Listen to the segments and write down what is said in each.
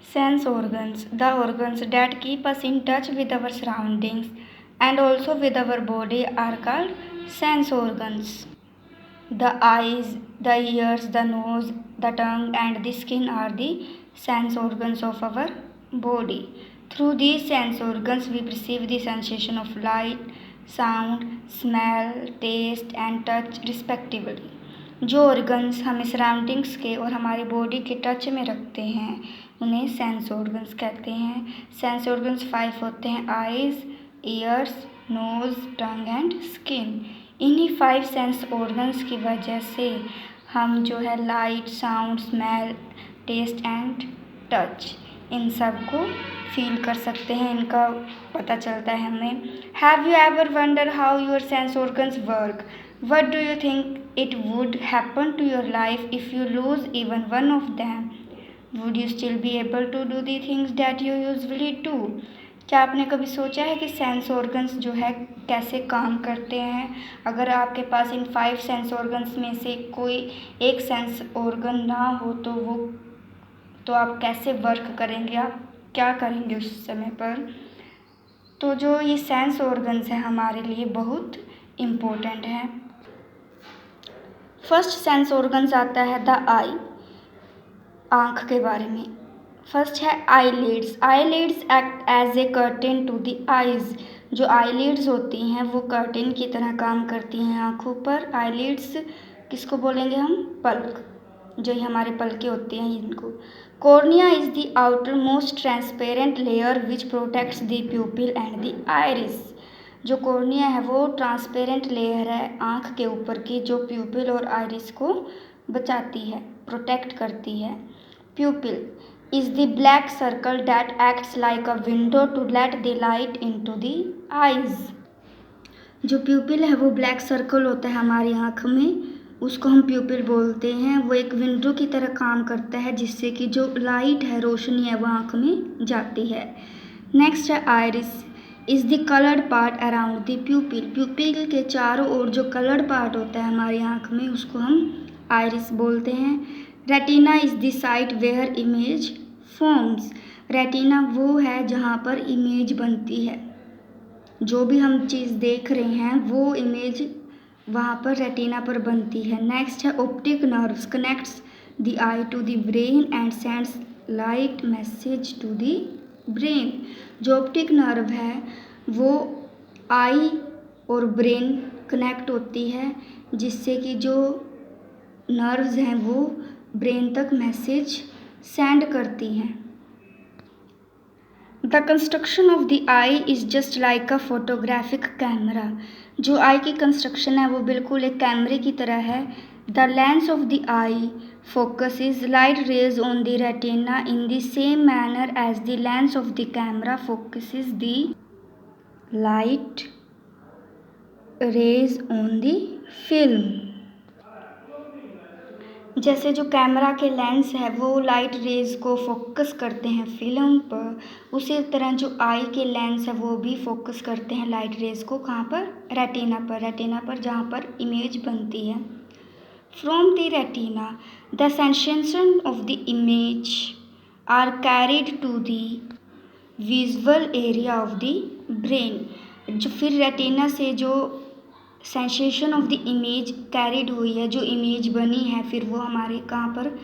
Sense organs, the organs that keep us in touch with our surroundings and also with our body, are called sense organs. The eyes, the ears, the nose, the tongue, and the skin are the sense organs of our body. Through these sense organs, we perceive the sensation of light, sound, smell, taste, and touch, respectively. जो organs हमें surroundings के और हमारी body के touch में रखते हैं उन्हें सेंस ऑर्गन्स कहते हैं। सेंस ऑर्गन्स 5 होते हैं: eyes, ears, nose, tongue and skin. इन्हीं 5 सेंस ऑर्गन्स की वजह से हम जो है light, sound, smell, taste and touch इन सब को फील कर सकते हैं, इनका पता चलता है हमें। Have you ever wonder how your sense organs work? What do you think it would happen to your life if you lose even one of them? Would you still be able to do the things that you usually do? क्या आपने कभी सोचा है कि sense organs जो है कैसे काम करते हैं? अगर आपके पास इन 5 सेंस ऑर्गन्स में से कोई एक सेंस ऑर्गन ना हो तो आप कैसे वर्क करेंगे, आप क्या करेंगे उस समय पर? तो जो ये सेंस ऑर्गन्स हैं हमारे लिए बहुत इम्पोर्टेंट है। फर्स्ट सेंस ऑर्गन्स आता है द आई, आँख के बारे में। फर्स्ट है eyelids. Eyelids act as a curtain to the eyes. जो आईलिड्स होती हैं वो कर्टेन की तरह काम करती हैं आँखों पर। आईलिड्स किसको बोलेंगे हम? पलक, जो ये हमारे पलकें होती हैं इनको। Cornea is the outer most transparent layer which protects the प्यूपिल and the iris. जो कॉर्निया है वो ट्रांसपेरेंट लेयर है आँख के ऊपर की, जो प्यूपिल और आइरिस को बचाती है, प्रोटेक्ट करती है। Pupil is the black circle that acts like a window to let the light into the eyes. जो प्यूपिल है वो ब्लैक सर्कल होता है हमारी आँख में, उसको हम प्यूपिल बोलते हैं। वो एक विंडो की तरह काम करता है जिससे कि जो लाइट है, रोशनी है, वो आँख में जाती है। नेक्स्ट है iris is the coloured part around the प्यूपिल। प्यूपिल के चारों ओर जो कलर्ड पार्ट होता है हमारी आँख में उसको हम आइरिस बोलते हैं। Retina is the site where image forms. Retina वो है जहाँ पर इमेज बनती है, जो भी हम चीज़ देख रहे हैं वो इमेज वहाँ पर रेटिना पर बनती है। नेक्स्ट है optic nerves connects the eye to the brain and sends light message to the brain. जो ऑप्टिक नर्व है वो आई और ब्रेन कनेक्ट होती है, जिससे कि जो नर्व्स हैं वो ब्रेन तक मैसेज सेंड करती हैं। The construction of the I is just like a photographic camera. जो आई की कंस्ट्रक्शन है वो बिल्कुल एक कैमरे की तरह है। The lens of the I focuses light rays on the retina in the same manner as the lens of the camera focuses the light rays on the film। जैसे जो कैमरा के लेंस है वो लाइट रेज को focus करते हैं film पर, उसी तरह जो आई के लेंस है वो भी फोकस करते हैं लाइट रेज को। कहाँ पर? रेटिना पर। रेटिना पर जहाँ पर इमेज बनती है। From the retina, the sensation of the image are carried to the visual area of the brain। जो फिर रेटिना से जो sensation of the image carried हुई है, जो इमेज बनी है, फिर वो हमारे कहाँ पर?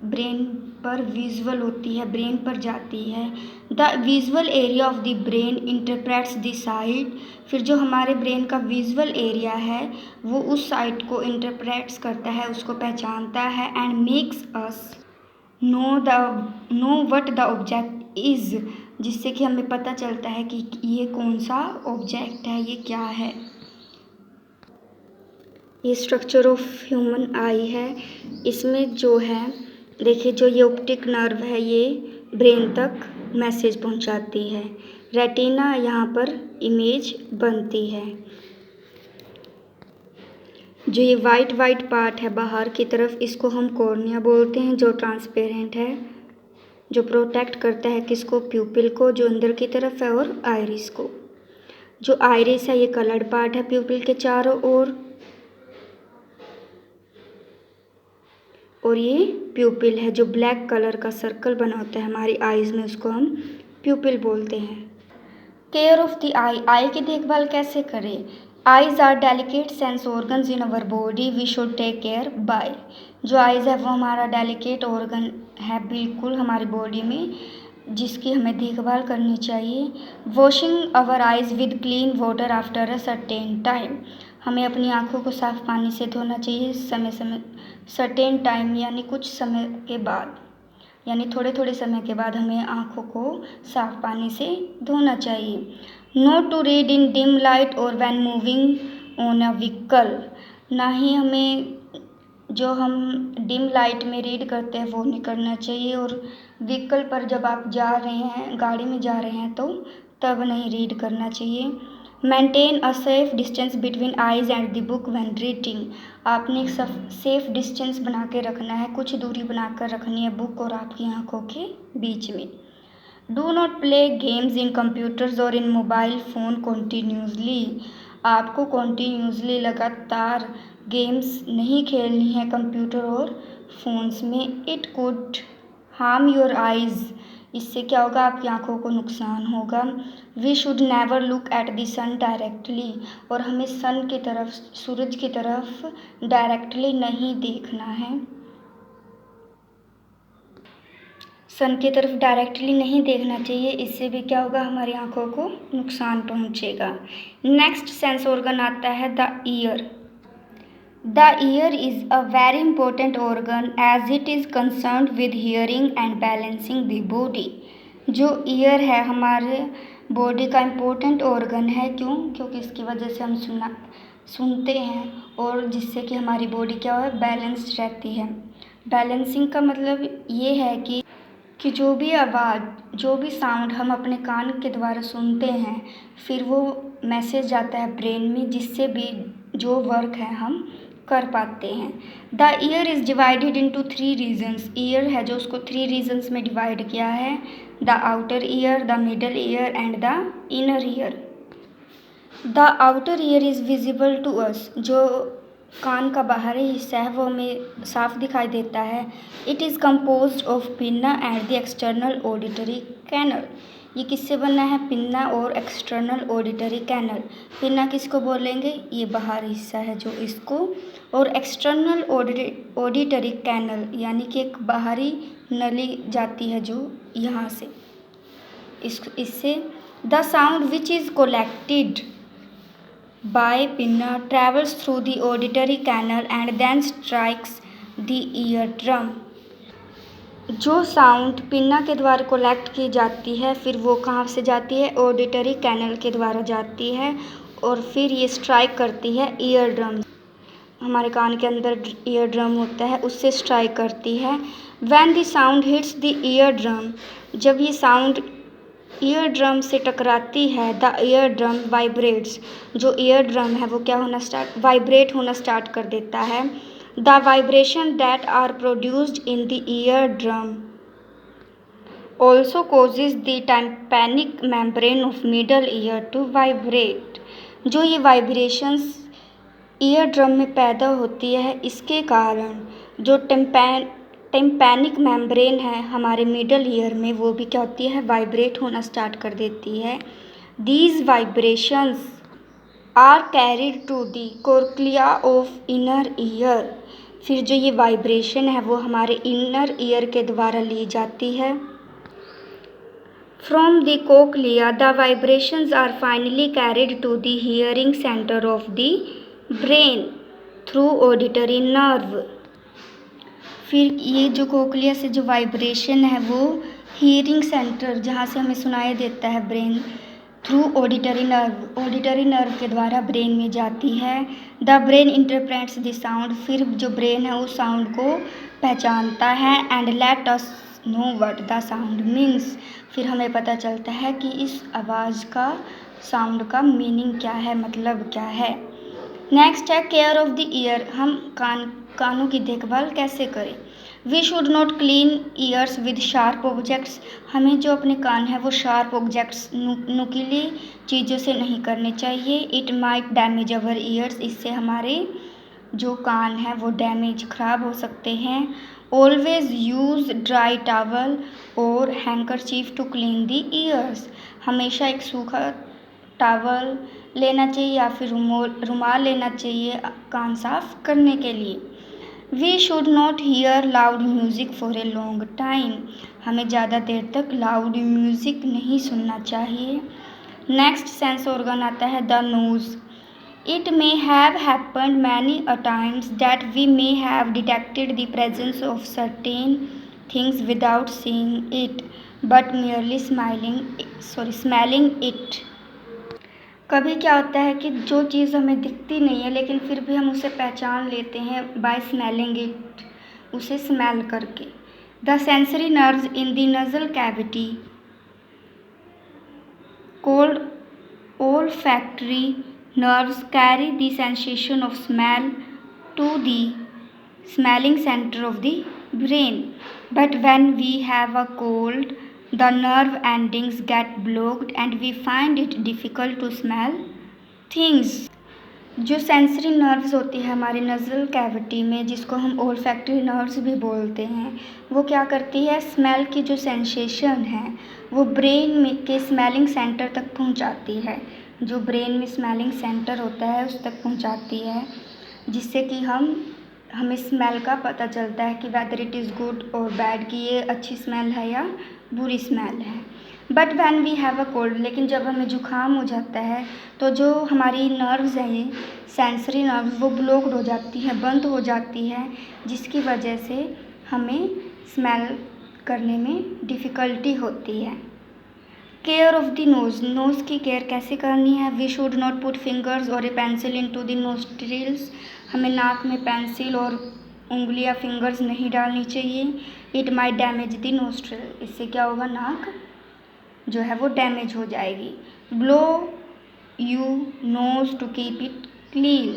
ब्रेन पर विजुअल होती है, ब्रेन पर जाती है। The visual area of the brain interprets the site. फिर जो हमारे ब्रेन का विजुअल एरिया है वो उस साइट को इंटरप्रेट्स करता है, उसको पहचानता है। And makes us know what the object is, जिससे कि हमें पता चलता है कि ये कौन सा ऑब्जेक्ट है, ये क्या है। ये स्ट्रक्चर ऑफ ह्यूमन आई है। इसमें जो है देखिए, जो ये ऑप्टिक नर्व है ये ब्रेन तक मैसेज पहुंचाती है। रेटिना यहाँ पर इमेज बनती है। जो ये वाइट पार्ट है बाहर की तरफ, इसको हम कॉर्निया बोलते हैं, जो ट्रांसपेरेंट है, जो प्रोटेक्ट करता है किसको? प्यूपिल को, जो अंदर की तरफ है, और आइरिस को। जो आइरिस है ये कलर्ड पार्ट है प्यूपिल के चारों ओर। और ये प्यूपिल है, जो ब्लैक कलर का सर्कल बना होता है हमारी आईज़ में, उसको हम प्यूपिल बोलते हैं। केयर ऑफ द आई की देखभाल कैसे करें? Eyes are delicate sense organs in our body, we should take care by. जो आइज़ है वो हमारा डेलिकेट ऑर्गन है बिल्कुल हमारी बॉडी में, जिसकी हमें देखभाल करनी चाहिए। Washing our eyes with clean water after a certain time, हमें अपनी आँखों को साफ़ पानी से धोना चाहिए समय सर्टेन टाइम यानी कुछ समय के बाद, यानी थोड़े थोड़े समय के बाद हमें आँखों को साफ़ पानी से धोना चाहिए। Not to read in dim light और when moving on a vehicle, ना ही हमें जो हम डिम लाइट में रीड करते हैं वो नहीं करना चाहिए, और व्हीकल पर जब आप जा रहे हैं, गाड़ी में जा रहे हैं तो तब नहीं रीड करना चाहिए। Maintain a safe distance between eyes and the book when reading, आपने एक सेफ डिस्टेंस बना के रखना है, कुछ दूरी बनाकर रखनी है बुक और आपकी आंखों के बीच में। Do not play games in computers और इन मोबाइल फ़ोन कॉन्टीन्यूसली, आपको कॉन्टीन्यूसली लगातार गेम्स नहीं खेलनी है कंप्यूटर और फ़ोन्स में। It could harm your eyes, इससे क्या होगा, आपकी आंखों को नुकसान होगा। We should never look at the sun directly, और हमें सन की तरफ, सूरज की तरफ डायरेक्टली नहीं देखना है, सन की तरफ डायरेक्टली नहीं देखना चाहिए, इससे भी क्या होगा, हमारी आंखों को नुकसान पहुंचेगा। नेक्स्ट सेंस ऑर्गन आता है the ear. The ear is a very important organ as it is concerned with hearing and balancing the body. जो ईयर है हमारे बॉडी का इम्पोर्टेंट ऑर्गन है, क्यों? क्योंकि इसकी वजह से हम सुनते हैं, और जिससे कि हमारी बॉडी क्या है, बैलेंस्ड रहती है। बैलेंसिंग का मतलब ये है कि जो भी आवाज़, जो भी साउंड हम अपने कान के द्वारा सुनते हैं, फिर वो मैसेज जाता है ब्रेन में, जिससे भी जो वर्क है हम कर पाते हैं। The ear is divided into 3 regions, ear है जो उसको 3 रीजन्स में डिवाइड किया है, the outer ear, the middle ear and the inner ear. The outer ear is visible to us, जो कान का बाहरी हिस्सा है वो हमें साफ दिखाई देता है। It is composed of pinna and the external auditory canal, ये किससे बना है, पिन्ना और एक्सटर्नल ऑडिटरी कैनल। पिन्ना किसको बोलेंगे, ये बाहरी हिस्सा है जो इसको, और एक्सटर्नल ऑडिटरी कैनल यानी कि एक बाहरी नली जाती है जो यहाँ से, इससे। The sound which is collected by pinna travels through the auditory canal and then strikes the eardrum, जो साउंड पिन्ना के द्वारा कोलेक्ट की जाती है, फिर वो कहाँ से जाती है, ऑडिटरी कैनल के द्वारा जाती है, और फिर ये स्ट्राइक करती है ईयर ड्रम, हमारे कान के अंदर ईयर ड्रम होता है, उससे स्ट्राइक करती है। When the sound hits the ear drum, जब ये साउंड ईयर ड्रम से टकराती है, द ईयर ड्रम वाइब्रेट्स, जो ईयर ड्रम है वो क्या होना वाइब्रेट होना स्टार्ट कर देता है। The vibration that are produced in the ear drum also causes the tympanic membrane of middle ear to vibrate, जो ये वाइब्रेशंस ईयर ड्रम में पैदा होती है, इसके कारण जो टिम्पैनिक मेम्ब्रेन है हमारे मिडल ईयर में, वो भी क्या होती है, वाइब्रेट होना स्टार्ट कर देती है। These vibrations are carried to the cochlea of inner ear, फिर जो ये वाइब्रेशन है वो हमारे इनर ईयर के द्वारा ली जाती है। From the cochlea the vibrations are finally carried to the hearing centre of the brain through auditory nerve, फिर ये जो कोक्लिया से जो वाइब्रेशन है वो हियरिंग सेंटर, जहाँ से हमें सुनाई देता है, ब्रेन थ्रू ऑडिटरी नर्व के द्वारा ब्रेन में जाती है। The brain interprets the sound, फिर जो ब्रेन है उस साउंड को पहचानता है, and let us know what the sound means, फिर हमें पता चलता है कि इस आवाज़ का, साउंड का मीनिंग क्या है, मतलब क्या है। नेक्स्ट है केयर ऑफ द ईयर, हम कानों की देखभाल कैसे करें। We should not clean ears with sharp objects, हमें जो अपने कान है वो शार्प ऑब्जेक्ट्स, नुकीली चीज़ों से नहीं करने चाहिए। It might damage our years, इससे हमारे जो कान है वो डैमेज ख़राब हो सकते हैं। ऑलवेज़ यूज़ ड्राई टॉवल और handkerchief to clean the ears. हमेशा एक सूखा टॉवल लेना चाहिए या फिर रुमाल लेना चाहिए कान साफ करने के लिए। We should not hear loud music for a long time. हमें ज़्यादा देर तक लाउड म्यूज़िक नहीं सुनना चाहिए। नेक्स्ट सेंस ऑर्गन आता है the nose. It may have happened many a times that we may have detected the presence of certain things without seeing it, but merely smelling it. कभी क्या होता है कि जो चीज़ हमें दिखती नहीं है लेकिन फिर भी हम उसे पहचान लेते हैं by smelling it, उसे स्मेल करके। The sensory nerves in the nasal cavity called olfactory nerves carry the sensation of smell to the smelling center of the brain. But when we have a cold, the nerve endings get blocked and we find it difficult to smell things. जो sensory nerves होती है हमारी नज़ल cavity में, जिसको हम olfactory nerves भी बोलते हैं, वो क्या करती है, स्मेल की जो सेंसेशन है वो ब्रेन में के स्मेलिंग सेंटर तक पहुंचाती है। जो ब्रेन में स्मेलिंग सेंटर होता है उस तक पहुंचाती है, जिससे कि हमें स्मेल का पता चलता है कि वेदर इट इज़ गुड और बैड, कि ये अच्छी स्मेल है या बुरी स्मेल है। But when we have a cold, लेकिन जब हमें जुकाम हो जाता है तो जो हमारी नर्व्स हैं, ये सेंसरी नर्व्स, वो ब्लॉक्ड हो जाती है, बंद हो जाती है, जिसकी वजह से हमें स्मेल करने में डिफ़िकल्टी होती है। Care of the nose. Nose की केयर कैसे करनी है? We should not put fingers or a pencil into the nostrils. हमें नाक में पेंसिल और उंगली या फिंगर्स नहीं डालनी चाहिए। It might damage the nostril. इससे क्या होगा, नाक जो है वो डैमेज हो जाएगी। Blow you nose to keep it clean.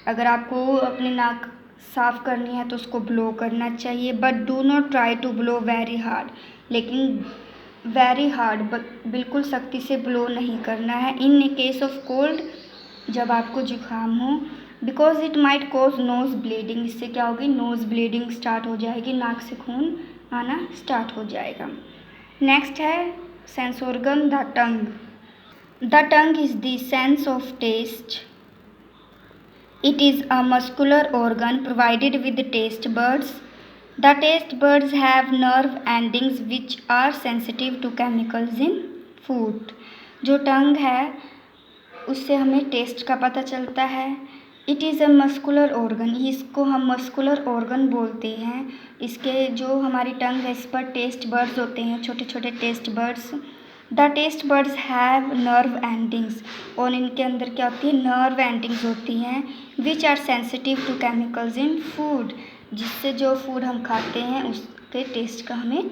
अगर आपको अपनी नाक साफ़ करनी है तो उसको ब्लो करना चाहिए। But do not try to blow very hard. लेकिन वेरी हार्ड, बिल्कुल सख्ती से ब्लो नहीं करना है। इन केस ऑफ कोल्ड, जब आपको जुकाम हो, because it might cause nose bleeding. इससे क्या होगी, नोज़ ब्लीडिंग स्टार्ट हो जाएगी, नाक से खून आना स्टार्ट हो जाएगा। नेक्स्ट है sense organ the tongue. The tongue is the sense of taste. It is a muscular organ provided with taste buds. The taste buds have nerve endings which are sensitive to chemicals in food. जो टंग है उससे हमें test का पता चलता है। It is a muscular organ. इसको हम मस्कुलर ऑर्गन बोलते हैं। इसके जो हमारी टंग है, इस पर टेस्ट बर्ड्स होते हैं, छोटे छोटे taste buds. The taste birds have nerve endings. और इनके अंदर क्या होती है, नर्व एंडिंग्स होती हैं, which are sensitive to chemicals in food. जिससे जो फूड हम खाते हैं उसके टेस्ट का हमें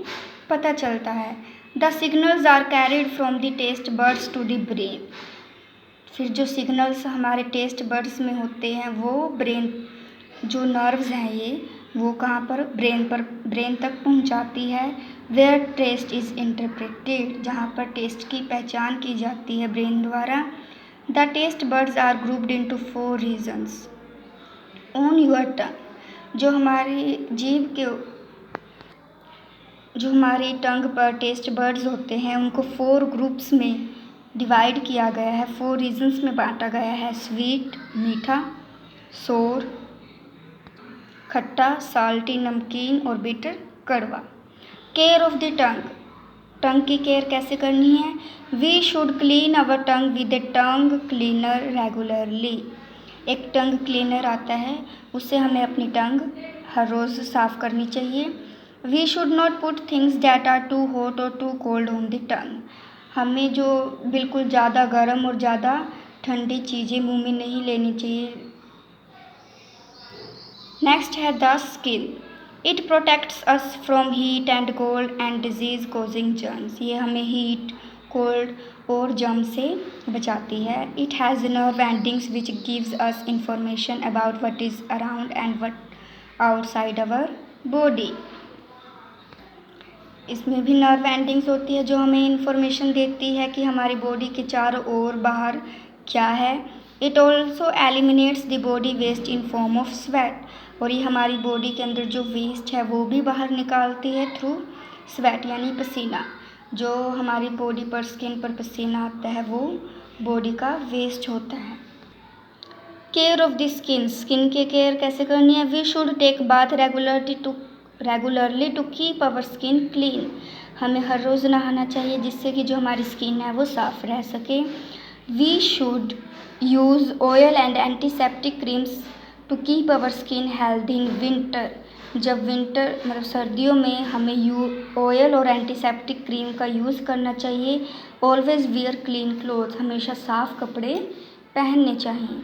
पता चलता है। The signals are carried from the taste buds to the brain. फिर जो सिग्नल्स हमारे टेस्ट बड्स में होते हैं वो ब्रेन, जो नर्व्स हैं ये, वो कहाँ पर, ब्रेन तक पहुँचाती है। वेयर टेस्ट इज़ इंटरप्रेटेड, जहाँ पर टेस्ट की पहचान की जाती है ब्रेन द्वारा। The taste buds are grouped into 4 regions on your tongue. जो हमारी टंग पर टेस्ट बर्ड्स होते हैं उनको 4 ग्रुप्स में डिवाइड किया गया है, 4 रीजन्स में बांटा गया है। स्वीट मीठा, सोर खट्टा, साल्टी नमकीन और बिटर कड़वा। Care of the tongue. Tongue की केयर कैसे करनी है? We should clean our tongue with a tongue cleaner regularly. एक टंग क्लीनर आता है, उससे हमें अपनी टंग हर रोज़ साफ़ करनी चाहिए। We should not put things that are too hot or too cold on the tongue. हमें जो बिल्कुल ज़्यादा गर्म और ज़्यादा ठंडी चीज़ें मुंह में नहीं लेनी चाहिए। नेक्स्ट है the skin. It protects us from heat and cold and disease causing germs. ये हमें हीट, कोल्ड और जर्म से बचाती है। It has nerve endings which gives us information about what is around and what outside our body. इसमें भी nerve endings होती है जो हमें इंफॉर्मेशन देती है कि हमारी बॉडी के चारों ओर बाहर क्या है। It also eliminates the body waste in form of sweat, और ये हमारी बॉडी के अंदर जो वेस्ट है वो भी बाहर निकालती है थ्रू स्वेट यानी पसीना। जो हमारी बॉडी पर स्किन पर पसीना आता है वो बॉडी का वेस्ट होता है। Care of the skin, skin की केयर कैसे करनी है? We should take bath regularly to keep our skin clean, हमें हर रोज़ नहाना चाहिए जिससे कि जो हमारी स्किन है वो साफ़ रह सके। We should use oil and antiseptic creams to keep our skin healthy in winter, जब विंटर मतलब सर्दियों में हमें ऑयल और एंटीसेप्टिक क्रीम का यूज़ करना चाहिए। ऑलवेज़ वियर क्लीन क्लोथ, हमेशा साफ़ कपड़े पहनने चाहिए।